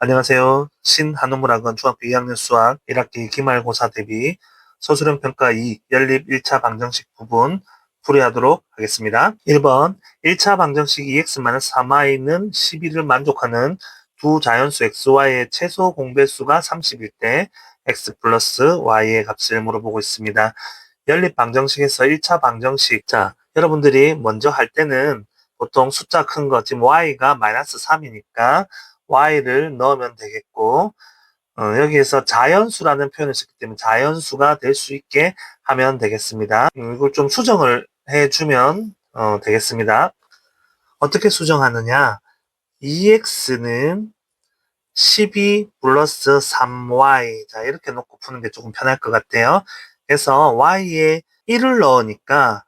안녕하세요. 신한우물학원 중학교 2학년 수학 1학기 기말고사 대비 서술형 평가 2 연립 1차 방정식 부분 풀이하도록 하겠습니다. 1번 1차 방정식 2x-3y는 12를 만족하는 두 자연수 xy의 최소 공배수가 30일 때 x 플러스 y의 값을 물어보고 있습니다. 연립 방정식에서 1차 방정식, 자, 여러분들이 먼저 할 때는 보통 숫자 큰 거, 지금 y가 마이너스 3이니까 y를 넣으면 되겠고, 여기에서 자연수라는 표현을 썼기 때문에 자연수가 될 수 있게 하면 되겠습니다. 이걸 좀 수정을 해주면 되겠습니다. 어떻게 수정하느냐? 2x는 12 플러스 3y. 자, 이렇게 놓고 푸는 게 조금 편할 것 같아요. 그래서 y에 1을 넣으니까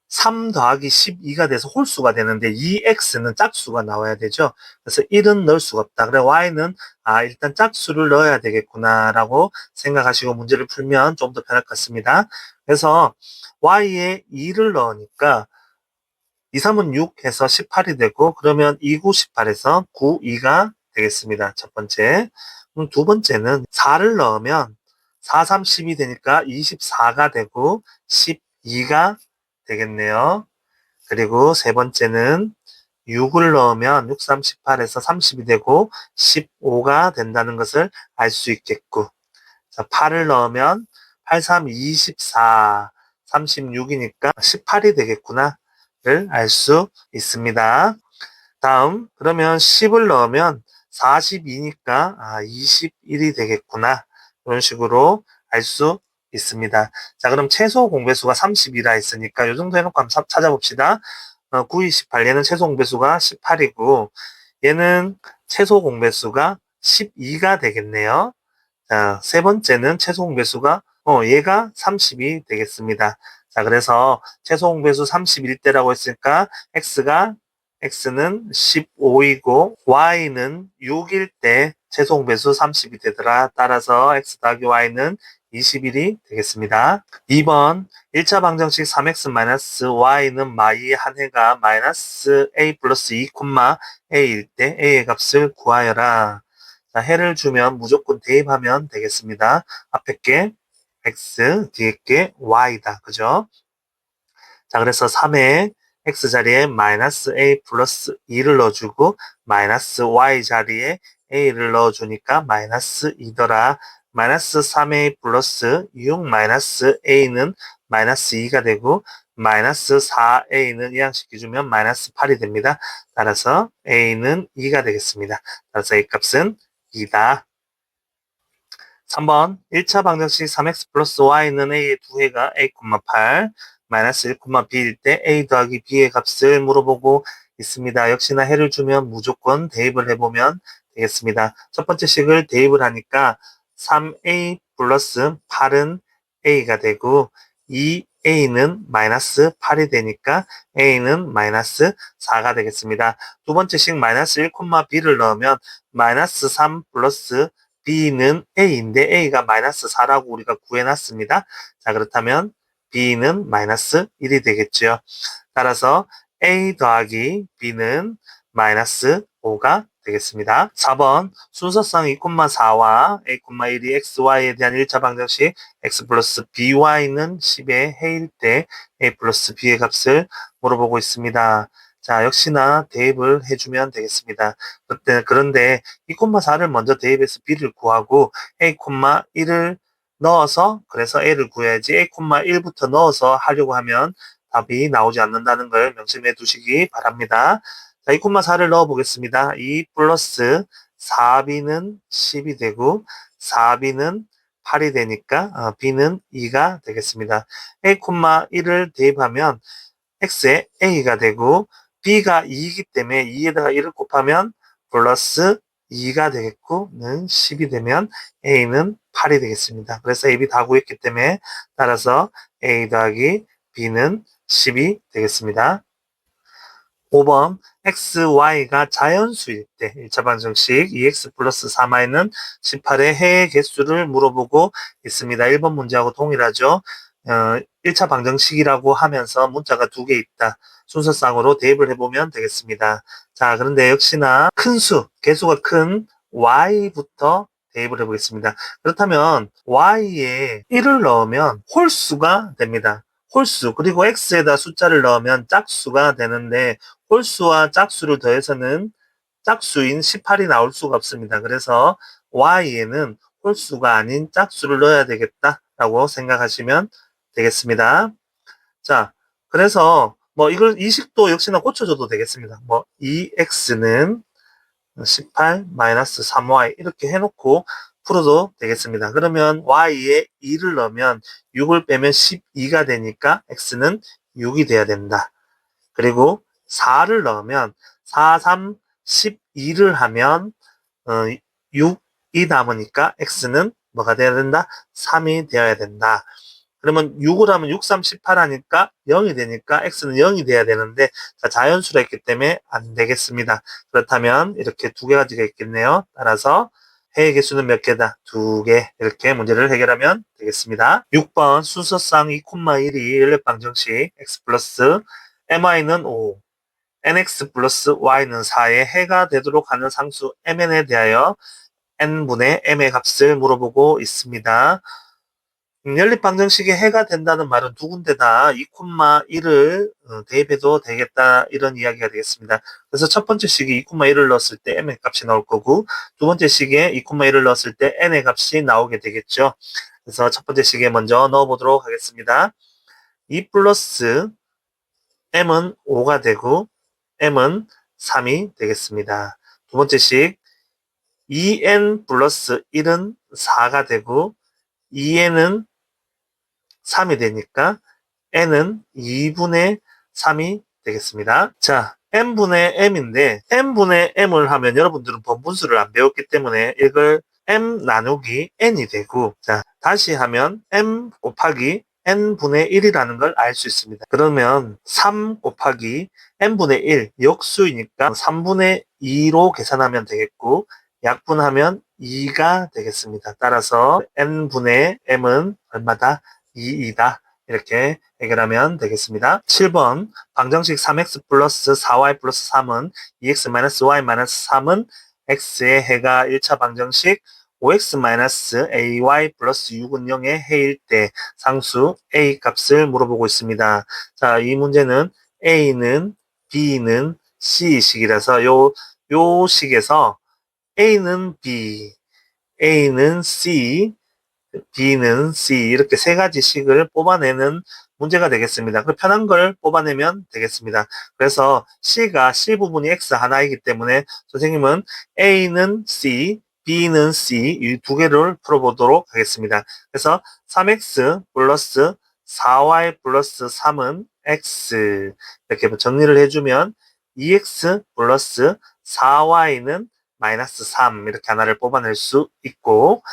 3 더하기 12가 돼서 홀수가 되는데 2x는 짝수가 나와야 되죠. 그래서 1은 넣을 수가 없다. 그래 y는 일단 짝수를 넣어야 되겠구나 라고 생각하시고 문제를 풀면 좀 더 편할 것 같습니다. 그래서 y에 2를 넣으니까 2, 3은 6 해서 18이 되고 그러면 2, 9, 18에서 9, 2가 되겠습니다. 첫 번째. 두 번째는 4를 넣으면 4, 3, 10이 되니까 24가 되고 12가 되겠네요. 그리고 세 번째는 6을 넣으면 6, 3, 18에서 30이 되고 15가 된다는 것을 알 수 있겠고, 자, 8을 넣으면 8, 3, 24, 36이니까 18이 되겠구나를 알 수 있습니다. 다음, 그러면 10을 넣으면 42니까 21이 되겠구나. 이런 식으로 알 수 있습니다. 자, 그럼 최소 공배수가 30이라 했으니까 이 정도 해놓고 한번 찾아봅시다. 9, 28, 얘는 최소 공배수가 18이고 얘는 최소 공배수가 12가 되겠네요. 자, 세 번째는 최소 공배수가 얘가 30이 되겠습니다. 자, 그래서 최소 공배수 30일 때라고 했으니까 x는 15이고 y는 6일 때 최소 공배수 30이 되더라. 따라서 x 더하기 y는 20일이 되겠습니다. 2번 1차 방정식 3x-y는 마이의 한 해가 마이너스 a 플러스 2, a일 때 a의 값을 구하여라. 자, 해를 주면 무조건 대입하면 되겠습니다. 앞에 게 x, 뒤에 게 y다. 그죠? 자, 그래서 3의 x 자리에 마이너스 a 플러스 2를 넣어주고 마이너스 y 자리에 a를 넣어주니까 마이너스 2더라. 마이너스 3a 플러스 6 마이너스 a는 마이너스 2가 되고 마이너스 4a는 이항시켜주면 마이너스 8이 됩니다. 따라서 a는 2가 되겠습니다. 따라서 a 값은 2다. 3번 1차 방정식 3x 플러스 y는 a의 두 해가 a, 8 마이너스 1, b일 때 a 더하기 b의 값을 물어보고 있습니다. 역시나 해를 주면 무조건 대입을 해보면 되겠습니다. 첫 번째 식을 대입을 하니까 3a 플러스 8은 a가 되고 2a는 마이너스 8이 되니까 a는 마이너스 4가 되겠습니다. 두 번째 식 마이너스 1, b를 넣으면 마이너스 3 플러스 b는 a인데 a가 마이너스 4라고 우리가 구해놨습니다. 자, 그렇다면 b는 마이너스 1이 되겠죠. 따라서 a 더하기 b는 마이너스 5가 되겠습니다. 4번 순서상 2,4와 a,1이 xy에 대한 1차 방정식 x 플러스 by는 10의 해일 때 a 플러스 b의 값을 물어보고 있습니다. 자, 역시나 대입을 해주면 되겠습니다. 그런데 2,4를 먼저 대입해서 b를 구하고 a,1을 넣어서 그래서 a를 구해야지 a,1부터 넣어서 하려고 하면 답이 나오지 않는다는 걸 명심해 두시기 바랍니다. 자, 2,4를 넣어 보겠습니다. 2 플러스 4b는 10이 되고 4b는 8이 되니까 b는 2가 되겠습니다. a,1을 대입하면 x에 a가 되고 b가 2이기 때문에 2에다가 1을 곱하면 플러스 2가 되겠고 는 10이 되면 a는 8이 되겠습니다. 그래서 a, b 다 구했기 때문에 따라서 a 더하기 b는 10이 되겠습니다. 5번 x, y가 자연수일 때 1차 방정식 2x 플러스 3y는 18의 해의 개수를 물어보고 있습니다. 1번 문제하고 동일하죠. 1차 방정식이라고 하면서 문자가 두 개 있다. 순서상으로 대입을 해보면 되겠습니다. 자, 그런데 역시나 큰 수, 개수가 큰 y부터 대입을 해보겠습니다. 그렇다면 y에 1을 넣으면 홀수가 됩니다. 홀수, 그리고 x에다 숫자를 넣으면 짝수가 되는데 홀수와 짝수를 더해서는 짝수인 18이 나올 수가 없습니다. 그래서 y에는 홀수가 아닌 짝수를 넣어야 되겠다라고 생각하시면 되겠습니다. 자, 그래서 뭐 이걸 이 식도 역시나 고쳐줘도 되겠습니다. 뭐 2x는 18 마이너스 3y 이렇게 해놓고 풀어도 되겠습니다. 그러면 y에 2를 넣으면 6을 빼면 12가 되니까 x는 6이 돼야 된다. 그리고 4를 넣으면 4, 3, 12를 하면 6이 남으니까 x는 뭐가 돼야 된다? 3이 되어야 된다. 그러면 6을 하면 6, 3, 18 하니까 0이 되니까 x는 0이 돼야 되는데 자연수라 했기 때문에 안 되겠습니다. 그렇다면 이렇게 두 가지가 있겠네요. 따라서 해의 개수는 몇 개다? 2개. 이렇게 문제를 해결하면 되겠습니다. 6번 순서상 2,1이 연립 방정식 x 플러스 my는 5, nx 플러스 y는 4의 해가 되도록 하는 상수 mn에 대하여 n분의 m의 값을 물어보고 있습니다. 연립 방정식의 해가 된다는 말은 두 군데다 2,1을 대입해도 되겠다 이런 이야기가 되겠습니다. 그래서 첫 번째 식에 2,1을 넣었을 때 m의 값이 나올 거고 두 번째 식에 2,1을 넣었을 때 n의 값이 나오게 되겠죠. 그래서 첫 번째 식에 먼저 넣어보도록 하겠습니다. 2 플러스 m은 5가 되고 m은 3이 되겠습니다. 두 번째 식 2n 플러스 1은 4가 되고 2n은 3이 되니까 n은 2분의 3이 되겠습니다. 자, n분의 m인데 n분의 m을 하면 여러분들은 번분수를 안 배웠기 때문에 이걸 m 나누기 n이 되고 자, 다시 하면 m 곱하기 n분의 1이라는 걸 알 수 있습니다. 그러면 3 곱하기 n분의 1 역수이니까 3분의 2로 계산하면 되겠고 약분하면 2가 되겠습니다. 따라서 n분의 m은 얼마다? 2이다. 이렇게 해결하면 되겠습니다. 7번 방정식 3x 플러스 4y 플러스 3은 2x 마이너스 y 마이너스 3은 x의 해가 1차 방정식 5x 마이너스 ay 플러스 6은 0의 해일 때 상수 a 값을 물어보고 있습니다. 자, 이 문제는 a는 b는 c 식이라서 요 식에서 a는 b, a는 c, B는 C 이렇게 세 가지 식을 뽑아내는 문제가 되겠습니다. 그 편한 걸 뽑아내면 되겠습니다. 그래서 C가 C 부분이 X 하나이기 때문에 선생님은 A는 C, B는 C 이 두 개를 풀어보도록 하겠습니다. 그래서 3X 플러스 4Y 플러스 3은 X 이렇게 정리를 해주면 2X 플러스 4Y는 마이너스 3 이렇게 하나를 뽑아낼 수 있고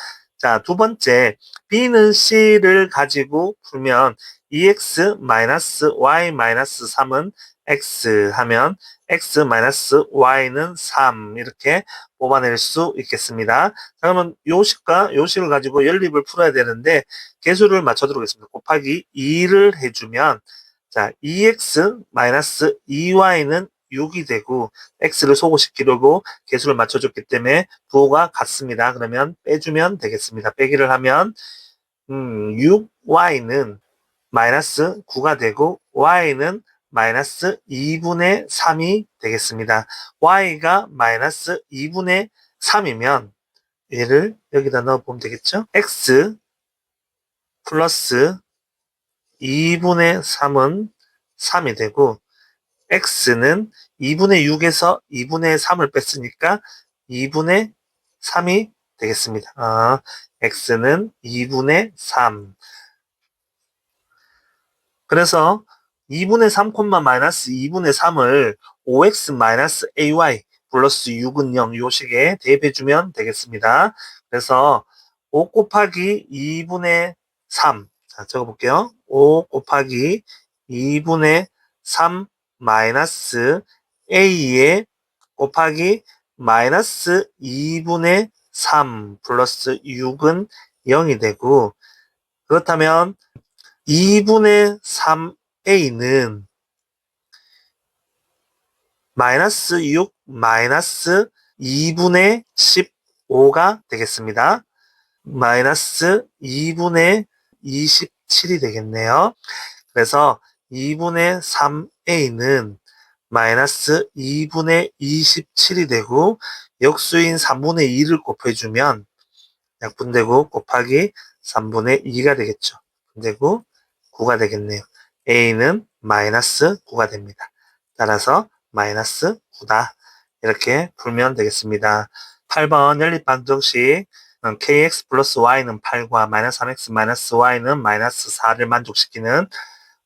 자, 두 번째, B는 C를 가지고 풀면 2x-y-3은 x 하면 x-y는 3 이렇게 뽑아낼 수 있겠습니다. 자, 그러면 요 식과 요 식을 가지고 연립을 풀어야 되는데 개수를 맞춰도록 하겠습니다. 곱하기 2를 해주면 자, 2x-2y는 6이 되고 x를 소거시키려고 개수를 맞춰줬기 때문에 부호가 같습니다. 그러면 빼주면 되겠습니다. 빼기를 하면 6y는 마이너스 9가 되고 y는 마이너스 2분의 3이 되겠습니다. y가 마이너스 2분의 3이면 얘를 여기다 넣어보면 되겠죠? x 플러스 2분의 3은 3이 되고 x는 2분의 6에서 2분의 3을 뺐으니까 2분의 3이 되겠습니다. x는 2분의 3. 그래서 2분의 3, 마이너스 2분의 3을 5x 마이너스 ay 플러스 6은 0 요 식에 대입해주면 되겠습니다. 그래서 5 곱하기 2분의 3. 자, 적어볼게요. 5 곱하기 2분의 3 마이너스 a에 곱하기 마이너스 2분의 3 플러스 6은 0이 되고 그렇다면 2분의 3a는 마이너스 6 마이너스 2분의 10 5가 되겠습니다. 마이너스 2분의 27이 되겠네요. 그래서 2분의 3a는 마이너스 2분의 27이 되고 역수인 3분의 2를 곱해주면 약분되고 곱하기 3분의 2가 되겠죠. 분되고 9가 되겠네요. a는 마이너스 9가 됩니다. 따라서 마이너스 9다. 이렇게 풀면 되겠습니다. 8번 연립방정식 kx 플러스 y는 8과 마이너스 3x 마이너스 y는 마이너스 4를 만족시키는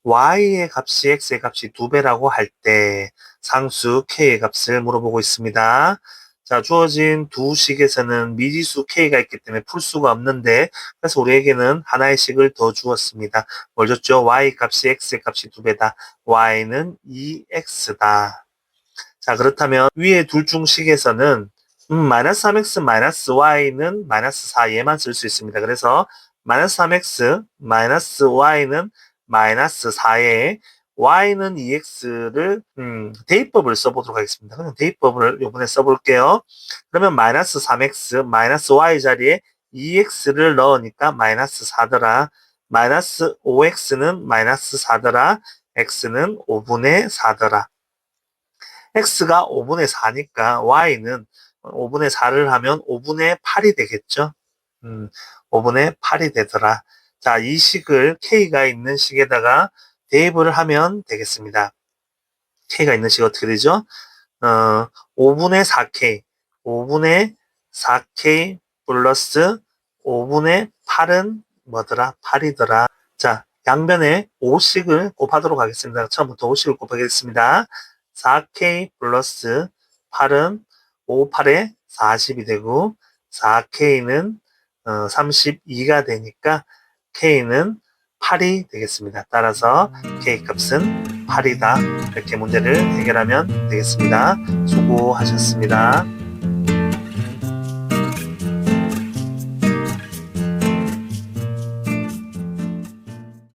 y의 값이 x의 값이 2배라고 할 때 상수 k의 값을 물어보고 있습니다. 자, 주어진 두 식에서는 미지수 k가 있기 때문에 풀 수가 없는데 그래서 우리에게는 하나의 식을 더 주었습니다. 뭘 줬죠? y 값이 x의 값이 2배다. y는 2x다. 자, 그렇다면 위에 둘 중 식에서는 마이너스 3x 마이너스 y는 마이너스 4 얘만 쓸 수 있습니다. 그래서 마이너스 3x 마이너스 y는 마이너스 4에 y는 2x를 대입법을 써보도록 하겠습니다. 그냥 대입법을 이번에 써볼게요. 그러면 마이너스 3x 마이너스 y 자리에 2x를 넣으니까 마이너스 4더라. 마이너스 5x는 마이너스 4더라. x는 5분의 4더라. x가 5분의 4니까 y는 5분의 4를 하면 5분의 8이 되겠죠. 5분의 8이 되더라. 자, 이 식을 k가 있는 식에다가 대입을 하면 되겠습니다. k가 있는 식 어떻게 되죠? 5분의 4k, 5분의 4k 플러스 5분의 8은 뭐더라? 8이더라. 자, 양변에 5씩을 곱하도록 하겠습니다. 처음부터 5씩을 곱하겠습니다. 4k 플러스 8은 5, 8에 40이 되고 4k는 32가 되니까 k는 8이 되겠습니다. 따라서 k 값은 8이다. 이렇게 문제를 해결하면 되겠습니다. 수고하셨습니다.